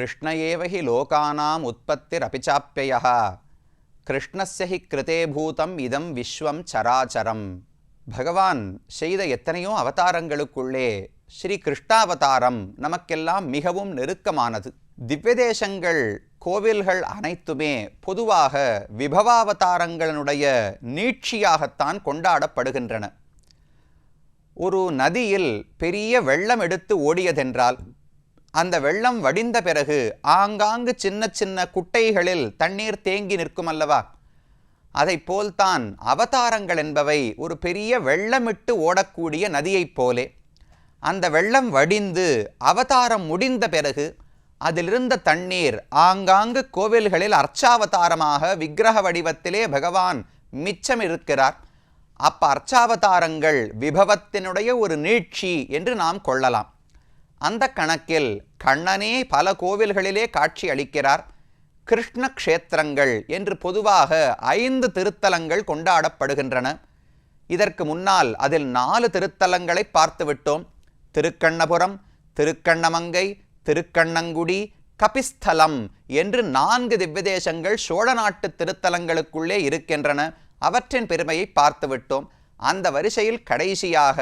கிருஷ்ண ஏவ he லோகானாம் உற்பத்திரபிச்சாப்யயः கிருஷ்ணஸ்ய he கிருதே பூதம் இதம் விஸ்வம் சராச்சரம். பகவான் செய்த எத்தனையோ அவதாரங்களுக்குள்ளே ஸ்ரீ கிருஷ்ணாவதாரம் நமக்கெல்லாம் மிகவும் நெருக்கமானது. திவ்யதேசங்கள் கோவில்கள் அனைத்துமே பொதுவாக விபவாவதாரங்களுடைய நீட்சியாகத்தான் கொண்டாடப்படுகின்றன. ஒரு நதியில் பெரிய வெள்ளம் எடுத்து ஓடியதென்றால் அந்த வெள்ளம் வடிந்த பிறகு ஆங்காங்கு சின்ன சின்ன குட்டைகளில் தண்ணீர் தேங்கி நிற்கும் அல்லவா? அதை போல்தான் அவதாரங்கள் என்பவை ஒரு பெரிய வெள்ளமிட்டு ஓடக்கூடிய நதியைப் போலே. அந்த வெள்ளம் வடிந்து அவதாரம் முடிந்த பிறகு அதிலிருந்த தண்ணீர் ஆங்காங்கு கோவில்களில் அர்ச்சாவதாரமாக விக்கிரக வடிவத்திலே பகவான் மிச்சம் இருக்கிறார். அப்ப அர்ச்சாவதாரங்கள் விபவத்தினுடைய ஒரு நீட்சி என்று நாம் கொள்ளலாம். அந்த கணக்கில் கண்ணனே பல கோவில்களிலே காட்சி அளிக்கிறார். கிருஷ்ண க்ஷேத்திரங்கள் என்று பொதுவாக 5 திருத்தலங்கள் கொண்டாடப்படுகின்றன. இதற்கு முன்னால் அதில் 4 திருத்தலங்களை பார்த்துவிட்டோம். திருக்கண்ணபுரம், திருக்கண்ணமங்கை, திருக்கண்ணங்குடி, கபிஸ்தலம் என்று 4 திவ்யதேசங்கள் சோழ நாட்டு திருத்தலங்களுக்குள்ளே இருக்கின்றன. அவற்றின் பெருமையை பார்த்துவிட்டோம். அந்த வரிசையில் கடைசியாக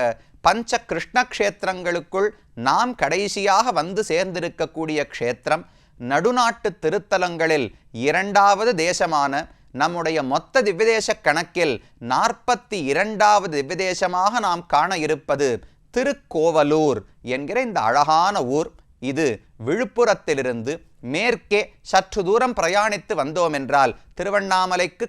பஞ்ச கிருஷ்ண க்ஷேத்திரங்களுக்குள் நாம் கடைசியாக வந்து சேர்ந்திருக்கக்கூடிய க்ஷேத்திரம் நடுநாட்டு திருத்தலங்களில் 2வது தேசமான நம்முடைய மொத்த திவ்யதேச கணக்கில் 42வது திவ்யதேசமாக நாம் காண இருப்பது திருக்கோவலூர் என்கிற இந்த அழகான ஊர். இது விழுப்புரத்திலிருந்து மேற்கே சற்று தூரம் பிரயாணித்து வந்தோம் என்றால் திருவண்ணாமலைக்கு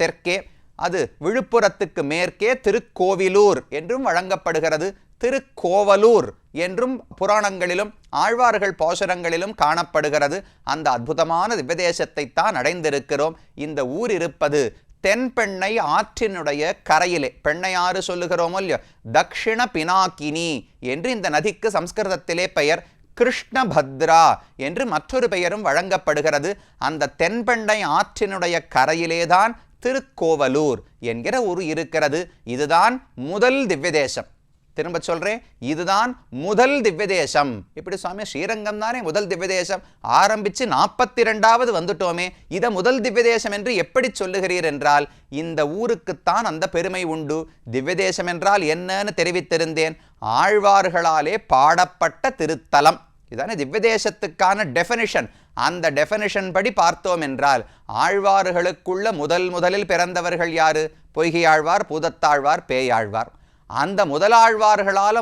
தெற்கே, அது விழுப்புரத்துக்கு மேற்கே திருக்கோவிலூர் என்றும் வழங்கப்படுகிறது. திருக்கோவலூர் என்றும் புராணங்களிலும் ஆழ்வார்கள் பாசுரங்களிலும் காணப்படுகிறது. அந்த அற்புதமான திவ்யதேசத்தை தான் அடைந்திருக்கிறோம். இந்த ஊர் இருப்பது தென்பெண்ணை ஆற்றினுடைய கரையிலே. பெண்ணையாறு சொல்லுகிறோமோ இல்லையோ, தக்ஷிண பினாக்கினி என்று இந்த நதிக்கு சம்ஸ்கிருதத்திலே பெயர். கிருஷ்ணபத்ரா என்று மற்றொரு பெயரும் வழங்கப்படுகிறது. அந்த தென்பெண்ணை ஆற்றினுடைய கரையிலேதான் திருக்கோவலூர் என்கிற ஊர் இருக்கிறது. இதுதான் முதல் திவ்யதேசம். திரும்ப சொல்றேன், இதுதான் முதல் திவ்யதேசம். இப்படி சுவாமி ஸ்ரீரங்கம் தானே முதல் திவ்யதேசம், ஆரம்பிச்சு 42வது வந்துட்டோமே, இதை முதல் திவ்யதேசம் என்று எப்படி சொல்லுகிறீர் என்றால், இந்த ஊருக்குத்தான் அந்த பெருமை உண்டு. திவ்யதேசம் என்றால் என்னன்னு தெரிவித்திருந்தேன். ஆழ்வார்களாலே பாடப்பட்ட திருத்தலம். இதானே திவ்யதேசத்துக்கான டெஃபினிஷன். அந்த டெஃபினிஷன் படி பார்த்தோம் என்றால் ஆழ்வார்களுக்குள்ள முதலில் பிறந்தவர்கள் யாரு? பொய்கையாழ்வார், பூதத்தாழ்வார், பேயாழ்வார். அந்த முதலாழ்வார்களால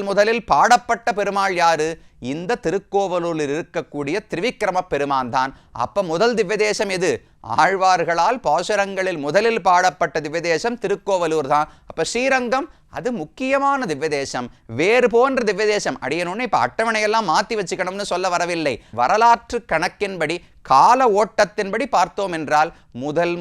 முதலில் பாடப்பட்ட பெருமாள் யாரு? இந்த திருக்கோவலூரில் இருக்கக்கூடிய திரிவிக்ரம பெருமான் தான். அப்ப முதல் திவ்யதேசம் எது? ஆழ்வார்களால் பாசுரங்களில் முதலில் பாடப்பட்ட திவ்யதேசம் திருக்கோவலூர் தான். அப்ப ஸ்ரீரங்கம் அது முக்கியமான திவ்யதேசம். வேறு போன்ற திவ்யதேசம் அடியணும்னு இப்ப அட்டவணையெல்லாம் மாற்றி வச்சுக்கணும்னு சொல்ல வரவில்லை. வரலாற்று கணக்கின்படி, கால ஓட்டத்தின்படி பார்த்தோம் என்றால்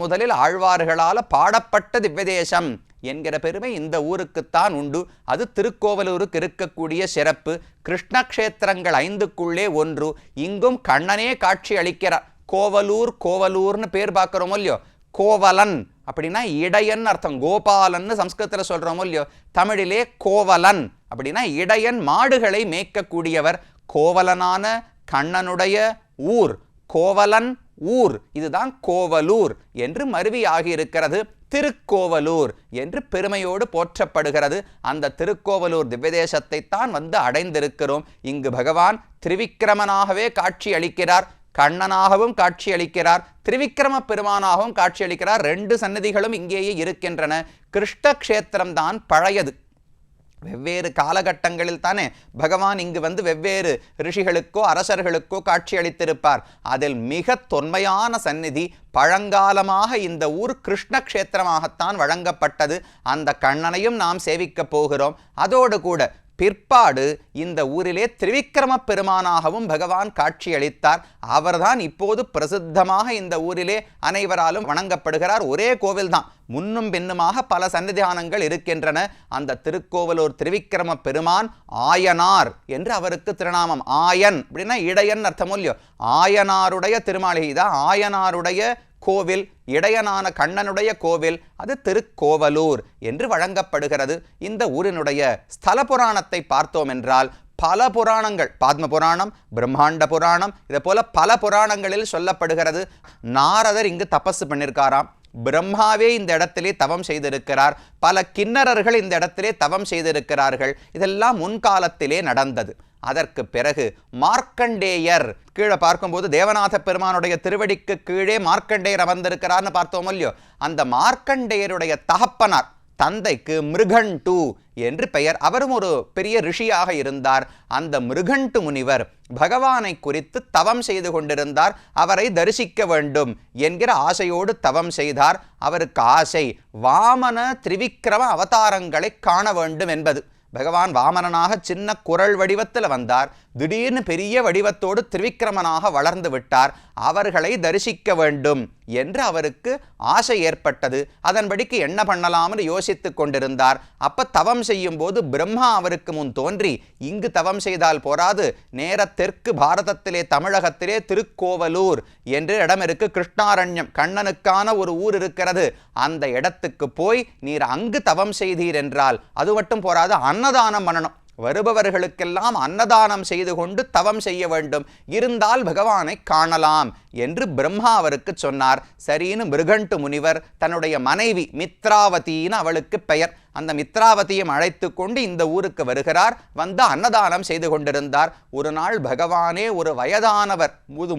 முதலில் ஆழ்வார்களால பாடப்பட்ட திவ்யதேசம் என்கிற பெருமை இந்த ஊருக்குத்தான் உண்டு. அது திருக்கோவலூருக்கு இருக்கக்கூடிய சிறப்பு. கிருஷ்ணக்ஷேத்திரங்கள் 5க்குள்ளே ஒன்று. இங்கும் கண்ணனே காட்சி அளிக்கிறார். கோவலூர்னு பேர் பார்க்கிறோமோ இல்லையோ, கோவலன் அப்படின்னா இடையன் அர்த்தம். கோபாலன்னு சம்ஸ்கிருதத்தில் சொல்றோமோ இல்லையோ, தமிழிலே கோவலன் அப்படின்னா இடையன், மாடுகளை மேய்க்கக்கூடியவர். கோவலனான கண்ணனுடைய ஊர் கோவலன் ஊர், இதுதான் கோவலூர் என்று மருவியாகி இருக்கிறது. திருக்கோவலூர் என்று பெருமையோடு போற்றப்படுகிறது. அந்த திருக்கோவலூர் திவ்யதேசத்தை தான் வந்து அடைந்திருக்கிறோம். இங்கு பகவான் திரிவிக்ரமனாகவே காட்சி அளிக்கிறார், கண்ணனாகவும் காட்சி அளிக்கிறார், திரிவிக்ரம பெருமானாகவும் காட்சி அளிக்கிறார். 2 சன்னதிகளும் இங்கேயே இருக்கின்றன. கிருஷ்ண க்ஷேத்திரம் தான் பழையது. வெவ்வேறு காலகட்டங்களில் தானே பகவான் இங்கு வந்து வெவ்வேறு ரிஷிகளுக்கோ அரசர்களுக்கோ காட்சி அளித்திருப்பார். அதில் மிக தொன்மையான சந்நிதி பழங்காலமாக இந்த ஊர் கிருஷ்ண க்ஷேத்திரமாகத்தான் வழங்கப்பட்டது. அந்த கண்ணனையும் நாம் சேவிக்கப் போகிறோம். அதோடு கூட பிற்பாடு இந்த ஊரிலே திரிவிக்ரம பெருமானாகவும் பகவான் காட்சி அளித்தார். அவர்தான் இப்போது பிரசித்தமாக இந்த ஊரிலே அனைவராலும் வணங்கப்படுகிறார். ஒரே கோவில் தான், முன்னும் பின்னுமாக பல சன்னிதானங்கள் இருக்கின்றன. அந்த திருக்கோவலூர் திரிவிக்ரம பெருமான் ஆயனார் என்று அவருக்கு திருநாமம். ஆயன் அப்படின்னா இடையன் அர்த்தமோ இல்லையோ, ஆயனாருடைய திருமாளிகை தான் ஆயனாருடைய கோவில். இடையனான கண்ணனுடைய கோவில் அது திருக்கோவலூர் என்று வழங்கப்படுகிறது. இந்த ஊரினுடைய ஸ்தல புராணத்தை பார்த்தோம் என்றால் பல புராணங்கள், பாத்ம புராணம், பிரம்மாண்ட புராணம், இதை போல பல புராணங்களில் சொல்லப்படுகிறது. நாரதர் இங்கு தபசு பண்ணியிருக்காராம். பிரம்மாவே இந்த இடத்திலே தவம் செய்திருக்கிறார். பல கிண்ணறர்கள் இந்த இடத்திலே தவம் செய்திருக்கிறார்கள். இதெல்லாம் முன்காலத்திலே நடந்தது. அதற்கு பிறகு மார்க்கண்டேயர், கீழே பார்க்கும்போது தேவநாத பெருமானுடைய திருவடிக்கு கீழே மார்க்கண்டேயர் அமர்ந்திருக்கிறார்னு பார்த்தோம் இல்லையோ, அந்த மார்க்கண்டேயருடைய தகப்பனார் தந்தைக்கு மிருகண்டு என்று பெயர். அவரும் ஒரு பெரிய ரிஷியாக இருந்தார். அந்த மிருகண்டு முனிவர் பகவானை குறித்து தவம் செய்து கொண்டிருந்தார். அவரை தரிசிக்க வேண்டும் என்கிற ஆசையோடு தவம் செய்தார். அவருக்கு ஆசை வாமன திரிவிக்ரம அவதாரங்களை காண வேண்டும் என்பது. பகவான் வாமனனாக சின்ன குரல் வடிவத்தில் வந்தார். திடீர்னு பெரிய வடிவத்தோடு திரிவிக்ரமனாக வளர்ந்து விட்டார். அவர்களை தரிசிக்க வேண்டும் என்று அவருக்கு ஆசை ஏற்பட்டது. அதன்படிக்கு என்ன பண்ணலாம்னு யோசித்து கொண்டிருந்தார். அப்ப தவம் செய்யும் போது பிரம்மா அவருக்கு முன் தோன்றி, இங்கு தவம் செய்தால் போராது, நேர தெற்கு பாரதத்திலே தமிழகத்திலே திருக்கோவலூர் என்று இடம் இருக்கு, கிருஷ்ணாரண்யம், கண்ணனுக்கான ஒரு ஊர் இருக்கிறது. அந்த இடத்துக்கு போய் நீர் அங்கு தவம் செய்தீர் என்றால் அது மட்டும் போராது, அன்னதானம் பண்ணணும். வருபவர்களுக்கெல்லாம் அன்னதானம் செய்து கொண்டு தவம் செய்ய வேண்டும். இருந்தால் பகவானை காணலாம் என்று பிரம்மா அவருக்கு சொன்னார். சரின்னு மிருகண்டு முனிவர் தன்னுடைய மனைவி மித்ராவதின்னு அவளுக்கு பெயர், அந்த மித்ராவதியும் அழைத்து கொண்டு இந்த ஊருக்கு வருகிறார். வந்து அன்னதானம் செய்து கொண்டிருந்தார். ஒரு நாள் பகவானே ஒரு வயதானவர்,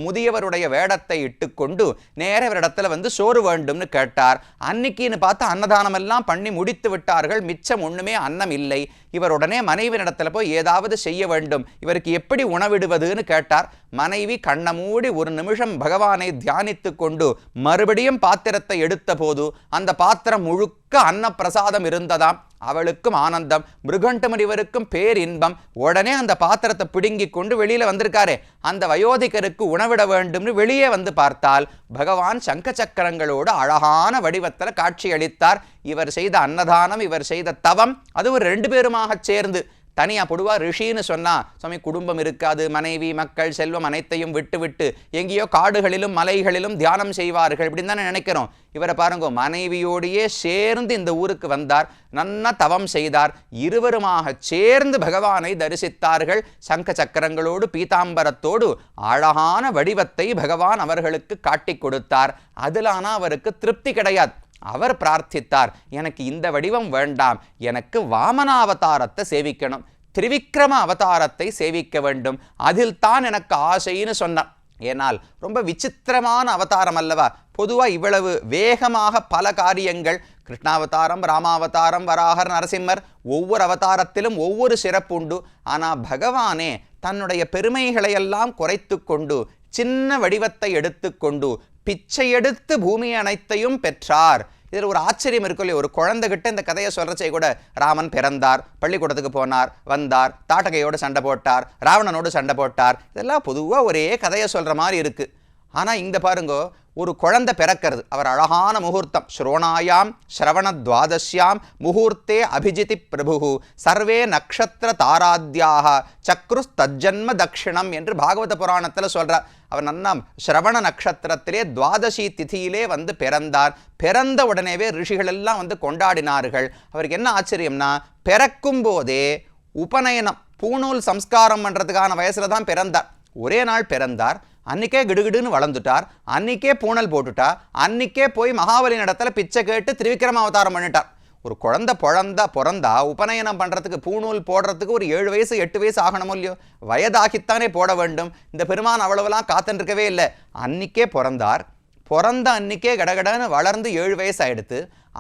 முதியவருடைய வேடத்தை இட்டுக்கொண்டு நேரவரிடத்துல வந்து சோறு வேண்டும்னு கேட்டார். அன்னைக்குன்னு பார்த்து அன்னதானம் எல்லாம் பண்ணி முடித்து விட்டார்கள். மிச்சம் ஒண்ணுமே அன்னம் இல்லை. இவர் உடனே மனைவியிடத்துல போய் ஏதாவது செய்ய வேண்டும், இவருக்கு எப்படி உணவிடுவதுன்னு கேட்டார். மனைவி கண்ணை மூடி ஒரு நிமிஷம் பகவானை தியானித்து கொண்டு மறுபடியும் பாத்திரத்தை எடுத்த போது அந்த பாத்திரம் முழுக்க அன்னப்பிரசாதம் இருந்ததாம். அவளுக்கும் ஆனந்தம், மிருகண்டு முனிவருக்கும் பேரின்பம். உடனே அந்த பாத்திரத்தை பிடுங்கி கொண்டு வெளியில வந்திருக்காரே அந்த வயோதிகருக்கு உணவிட வேண்டும்னு வெளியே வந்து பார்த்தால் பகவான் சங்க சக்கரங்களோடு அழகான வடிவத்தில் காட்சி அளித்தார். இவர் செய்த அன்னதானம், இவர் செய்த தவம், அது ஒரு 2 பேருமாக சேர்ந்து. தனியாக பொதுவாக ரிஷின்னு சொன்னால் சுவாமி குடும்பம் இருக்காது, மனைவி மக்கள் செல்வம் அனைத்தையும் விட்டு விட்டு எங்கேயோ காடுகளிலும் மலைகளிலும் தியானம் செய்வார்கள் இப்படின்னு தானே நினைக்கிறோம். இவரை பாருங்க, மனைவியோடையே சேர்ந்து இந்த ஊருக்கு வந்தார், நன்னா தவம் செய்தார். இருவருமாக சேர்ந்து பகவானை தரிசித்தார்கள். சங்க சக்கரங்களோடு பீதாம்பரத்தோடு அழகான வடிவத்தை பகவான் அவர்களுக்கு காட்டி கொடுத்தார். அதிலானா அவருக்கு திருப்தி கிடையாது. அவர் பிரார்த்தித்தார், எனக்கு இந்த வடிவம் வேண்டாம், எனக்கு வாமனாவதாரத்தை சேவிக்கணும், திரிவிக்ரம அவதாரத்தை சேவிக்க வேண்டும், அதில் தான் எனக்கு ஆசைன்னு சொன்னார். ஏனால் ரொம்ப விசித்திரமான அவதாரம் அல்லவா. பொதுவாக இவ்வளவு வேகமாக பல காரியங்கள், கிருஷ்ணாவதாரம், ராமாவதாரம், வராகர், நரசிம்மர், ஒவ்வொரு அவதாரத்திலும் ஒவ்வொரு சிறப்பு உண்டு. ஆனால் பகவானே தன்னுடைய பெருமைகளையெல்லாம் குறைத்து கொண்டு சின்ன வடிவத்தை எடுத்துக்கொண்டு பிச்சை எடுத்து பூமி அனைத்தையும் பெற்றார். இதில் ஒரு ஆச்சரியம் இருக்கும் இல்லையா. ஒரு குழந்தைகிட்ட இந்த கதையை சொல்றச்சே கூட, ராமன் பிறந்தார், பள்ளிக்கூடத்துக்கு போனார், வந்தார், தாட்டகையோடு சண்டை போட்டார், ராவணனோடு சண்டை போட்டார், இதெல்லாம் பொதுவாக ஒரே கதையை சொல்ற மாதிரி இருக்கு. ஆனால் இந்த பாருங்கோ, ஒரு குழந்தை பிறக்கிறது, அவர் அழகான முகூர்த்தம், ஸ்ரோணாயாம் ஸ்ரவணத்வாதஸ்யாம் முகூர்த்தே அபிஜிதி பிரபு சர்வே நக்ஷத்திர தாராத்யாக சக்ரு தஜ்ஜன்ம தட்சிணம் என்று பாகவத புராணத்தில் சொல்றார். அவர் நன்னா ஸ்ரவண நட்சத்திரத்திலே துவாதசி திதியிலே வந்து பிறந்தார். பிறந்த உடனேவே ரிஷிகள் எல்லாம் வந்து கொண்டாடினார்கள். அவருக்கு என்ன ஆச்சரியம்னா, பிறக்கும் போதே உபநயனம், பூணூல் சம்ஸ்காரம் பண்றதுக்கான வயசுல தான் பிறந்தார். ஒரே நாள் பிறந்தார், அன்னைக்கே கிடுகிடுன்னு வளர்ந்துட்டார், அன்னைக்கே பூணல் போட்டுட்டா, அன்னைக்கே போய் மகாபலியின் இடத்துல பிச்சை கேட்டு திரிவிக்ரம அவதாரம் பண்ணிட்டார். ஒரு குழந்தை பிறந்தா உபநயனம் பண்ணுறதுக்கு, பூணூல் போடுறதுக்கு ஒரு 7 வயசு 8 வயசு ஆகணுமோ இல்லையோ, வயதாகித்தானே போட வேண்டும். இந்த பெருமான் அவ்வளவுலாம் காத்துருக்கவே இல்லை. அன்னைக்கே பிறந்தார், பிறந்த அன்னைக்கே கடகடன்னு வளர்ந்து 7 வயசு ஆயிடுத்து.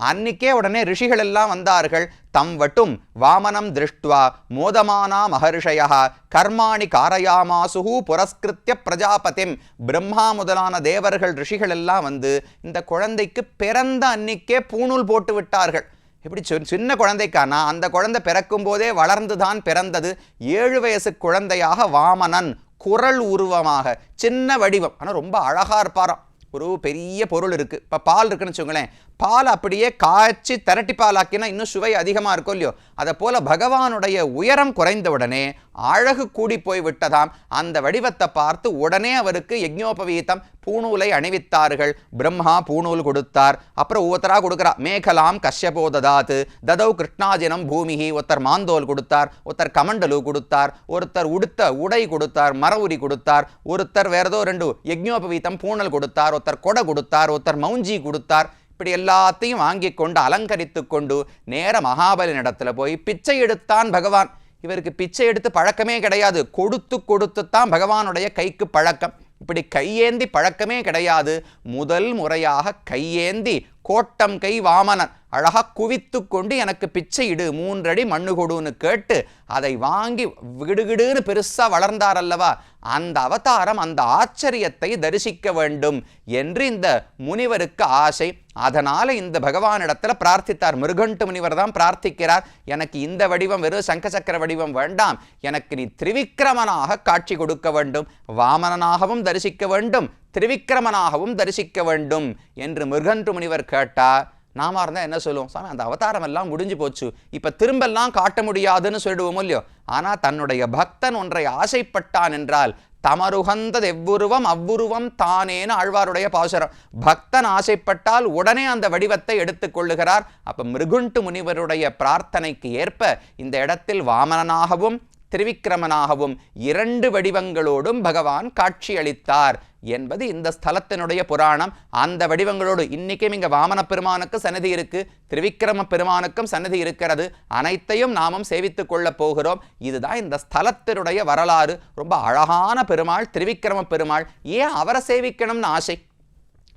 அன்னைக்கே உடனே ரிஷிகள் எல்லாம் வந்தார்கள். தம் வட்டும் வாமனம் திருஷ்டுவா மோதமானா மகர்ஷயா கர்மாணி காரயாமாசுகு புரஸ்கிருத்திய பிரஜாபதிம். பிரம்மா முதலான தேவர்கள் ரிஷிகள் எல்லாம் வந்து இந்த குழந்தைக்கு பிறந்த அன்னைக்கே பூணூல் போட்டு விட்டார்கள். இப்படி சின்ன குழந்தைக்கானா, அந்த குழந்தை பிறக்கும் போதே வளர்ந்துதான் பிறந்தது. 7 வயசு குழந்தையாக வாமனன், குரல் உருவமாக, சின்ன வடிவம், ஆனால் ரொம்ப அழகா இருப்பாராம். ஒரு பெரிய பொருள் இருக்குது. இப்போ பால் இருக்குன்னு வச்சுக்கோங்களேன், பால் அப்படியே காய்ச்சி திரட்டி பாலாக்கினா இன்னும் சுவை அதிகமாக இருக்கும் இல்லையோ, அதை போல பகவானுடைய உயரம் குறைந்த உடனே அழகு கூடி போய் விட்டதாம். அந்த வடிவத்தை பார்த்து உடனே அவருக்கு யஜ்ஞோபவீதம் பூணூலை அணிவித்தார்கள். பிரம்மா பூணூல் கொடுத்தார். அப்புறம் ஒவ்வொருத்தராக கொடுக்குறா. மேகலாம் கஷ்யபோ ததாத்து ததௌ கிருஷ்ணாஜினம் பூமிஹி. ஒருத்தர் மாந்தோல் கொடுத்தார், ஒருத்தர் கமண்டலு கொடுத்தார், ஒருத்தர் உடுத்த உடை கொடுத்தார், மரவுரி கொடுத்தார், ஒருத்தர் வேற ஏதோ 2 யஜ்ஞோபவீதம் பூணல் கொடுத்தார், ஒருத்தர் கொடை கொடுத்தார், ஒருத்தர் மௌஞ்சி கொடுத்தார். இப்படி எல்லாத்தையும் வாங்கி கொண்டு அலங்கரித்து கொண்டு நேர மகாபலி இடத்துல போய் பிச்சை எடுத்தான் பகவான். இவருக்கு பிச்சை எடுத்து பழக்கமே கிடையாது. கொடுத்து கொடுத்துத்தான் பகவானுடைய கைக்கு பழக்கம். இப்படி கையேந்தி பழக்கமே கிடையாது. முதல் முறையாக கையேந்தி கோட்டம் கை வாமனன் அழகாக குவித்து கொண்டு எனக்கு பிச்சை இடு, 3 அடி மண்ணு கொடுன்னு கேட்டு அதை வாங்கி விடுகிடுன்னு பெருசாக வளர்ந்தார் அல்லவா, அந்த அவதாரம், அந்த ஆச்சரியத்தை தரிசிக்க வேண்டும் என்று இந்த முனிவருக்கு ஆசை. அதனால இந்த பகவானிடத்தில் பிரார்த்தித்தார். மிருகண்டு முனிவர் தான் பிரார்த்திக்கிறார், எனக்கு இந்த வடிவம், வெறும் சங்கசக்கர வடிவம் வேண்டாம், எனக்கு நீ திரிவிக்ரமனாக காட்சி கொடுக்க வேண்டும், வாமனனாகவும் தரிசிக்க வேண்டும், திரிவிக்ரமனாகவும் தரிசிக்க வேண்டும் என்று மிருகண்டு முனிவர் கேட்டார். நாம இருந்தால் என்ன சொல்லுவோம், சாமி அந்த அவதாரம் எல்லாம் முடிஞ்சு போச்சு, இப்போ திரும்பெல்லாம் காட்ட முடியாதுன்னு சொல்லிடுவோம் இல்லையோ. ஆனால் தன்னுடைய பக்தன் ஒன்றை ஆசைப்பட்டான் என்றால் தமருகந்தது எவ்வுருவம் அவ்வுருவம் தானேன்னு ஆழ்வாருடைய பாசுரம். பக்தன் ஆசைப்பட்டால் உடனே அந்த வடிவத்தை எடுத்துக்கொள்ளுகிறார். அப்போ மிருகுண்டு முனிவருடைய பிரார்த்தனைக்கு ஏற்ப இந்த இடத்தில் வாமனனாகவும் திரிவிக்ரமனாகவும் 2 வடிவங்களோடும் பகவான் காட்சியளித்தார் என்பது இந்த ஸ்தலத்தினுடைய புராணம். அந்த வடிவங்களோடு இன்னைக்கும் இங்கே வாமன பெருமானுக்கு சன்னதி இருக்கு, திரிவிக்ரம பெருமானுக்கும் சன்னதி இருக்கிறது. அனைத்தையும் நாமும் சேவித்துக் கொள்ள போகிறோம். இதுதான் இந்த ஸ்தலத்தினுடைய வரலாறு. ரொம்ப அழகான பெருமாள் திரிவிக்ரம பெருமாள். ஏன் அவரை சேவிக்கணும்னு ஆசை?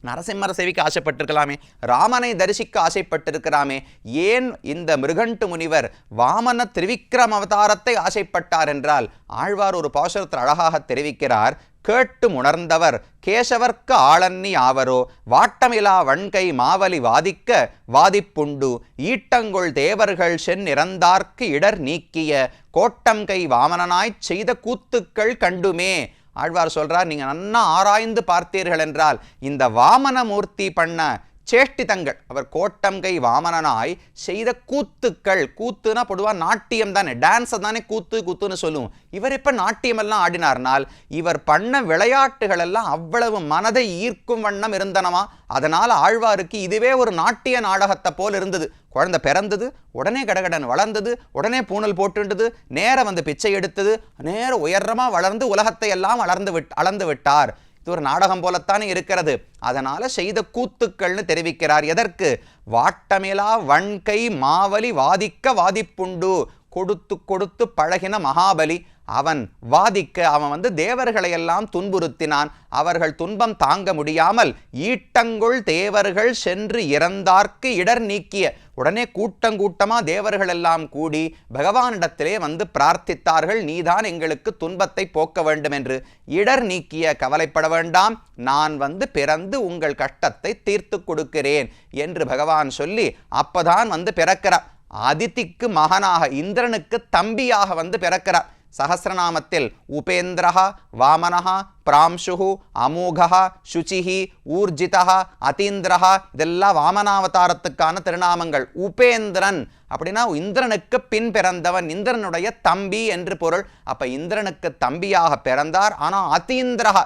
நரசிம்மரை சேவிக்க ஆசைப்பட்டிருக்கலாமே, ராமனை தரிசிக்க ஆசைப்பட்டிருக்கலாமே. ஏன் இந்த மிருகண்டு முனிவர் வாமன திரிவிக்ரம அவதாரத்தை ஆசைப்பட்டார் என்றால் ஆழ்வார் ஒரு பாசுரத்தில் அழகாக தெரிவிக்கிறார். கேட்டு உணர்ந்தவர் கேசவர்க்கு ஆளன்னி ஆவரோ வாட்டமிலா வன்கை மாவலி வாதிக்க வாதிப்புண்டு ஈட்டங்கொள் தேவர்கள் செந்நிறந்தார்க்கு இடர் நீக்கிய கோட்டம் கை வாமனனாய்ச் செய்த கூத்துக்கள் கண்டுமே. ஆழ்வார் சொல்றார், நீங்க நன்னா ஆராய்ந்து பார்த்தீர்கள் என்றால் இந்த வாமனமூர்த்தி பண்ண சேஷ்டிதங்கள், அவர் கோட்டம் கை வாமனனாய் செய்த கூத்துக்கள், கூத்துனா பொதுவாக நாட்டியம் தானே, டான்ஸை தானே கூத்து கூத்துன்னு சொல்லுவோம். இவர் எப்போ நாட்டியமெல்லாம் ஆடினார்னால் இவர் பண்ண விளையாட்டுகள் எல்லாம் அவ்வளவு மனதை ஈர்க்கும் வண்ணம் இருந்தனமா. அதனால் ஆழ்வாருக்கு இதுவே ஒரு நாட்டிய நாடகத்தை போல் இருந்தது. குழந்தை பிறந்தது, உடனே கடகடன் வளர்ந்தது, உடனே பூணல் போட்டுண்டது, நேர வந்து பிச்சை எடுத்தது, நேர உயரமாக வளர்ந்து உலகத்தை எல்லாம் அளந்து விட்டார். இது ஒரு நாடகம் போலத்தானே இருக்கிறது. அதனால செய்த கூத்துக்கள்னு தெரிவிக்கிறார். எதற்கு? வாட்டமிலா வன்கை மாவலி வாதிக்க வாதிப்புண்டு. கொடுத்து கொடுத்து பழகின மகாபலி அவன் வாதிக்க, அவன் தேவர்களை எல்லாம் துன்புறுத்தினான். அவர்கள் துன்பம் தாங்க முடியாமல் ஈட்டங்குள் தேவர்கள் சென்று இறந்தார்க்கு இடர் நீக்கிய, உடனே கூட்டமா தேவர்கள் எல்லாம் கூடி பகவானிடத்திலே பிரார்த்தித்தார்கள், நீதான் எங்களுக்கு துன்பத்தை போக்க வேண்டும் என்று. இடர் நீக்கிய, கவலைப்பட வேண்டாம், நான் பிறந்து உங்கள் கஷ்டத்தை தீர்த்து கொடுக்கிறேன் என்று பகவான் சொல்லி அப்பதான் பிறக்கிறார். அதிதிக்கு மகனாக, இந்திரனுக்கு தம்பியாக பிறக்கிறார். சஹஸ்ரநாமத்தில் உபேந்திரஹ வாமனஹ பிராம்சுஹு அமோகஹ சுச்சிஹி ஊர்ஜிதஹ அதீந்திரஹ இதெல்லாம் வாமனாவதாரத்துக்கான திருநாமங்கள். உபேந்திரன் அப்படின்னா இந்திரனுக்கு பின் பிறந்தவன், இந்திரனுடைய தம்பி என்று பொருள். அப்ப இந்திரனுக்கு தம்பியாக பிறந்தார். ஆனால் அதீந்திரஹ,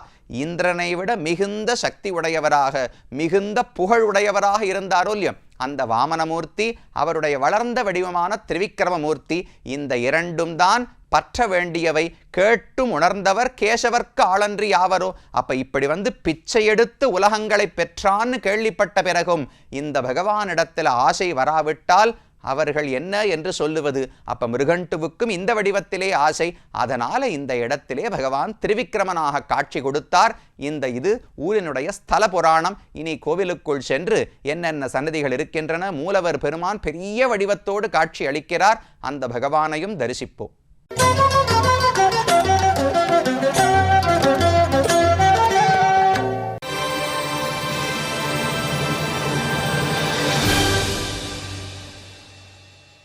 இந்திரனை விட மிகுந்த சக்தி உடையவராக, மிகுந்த புகழுடையவராக இருந்தாரோ இல்லையோ அந்த வாமனமூர்த்தி, அவருடைய வளர்ந்த வடிவமான திரிவிக்ரமமூர்த்தி. இந்த 2ம் தான் பற்ற வேண்டியவை. கேட்டும் உணர்ந்தவர் கேசவர்க்கு ஆளன்றி யாவரோ. அப்ப இப்படி பிச்சை எடுத்து உலகங்களை பெற்றான்னு கேள்விப்பட்ட பிறகும் இந்த பகவானிடத்தில் ஆசை வராவிட்டால் அவர்கள் என்ன என்று சொல்லுவது? அப்ப மிருகண்டுவுக்கும் இந்த வடிவத்திலே ஆசை. அதனால இந்த இடத்திலே பகவான் திரிவிக்ரமனாக காட்சி கொடுத்தார். இது ஊரினுடைய ஸ்தல புராணம். இனி கோவிலுக்குள் சென்று என்னென்ன சன்னதிகள் இருக்கின்றன, மூலவர் பெருமான் பெரிய வடிவத்தோடு காட்சி அளிக்கிறார், அந்த பகவானையும் தரிசிப்போம்.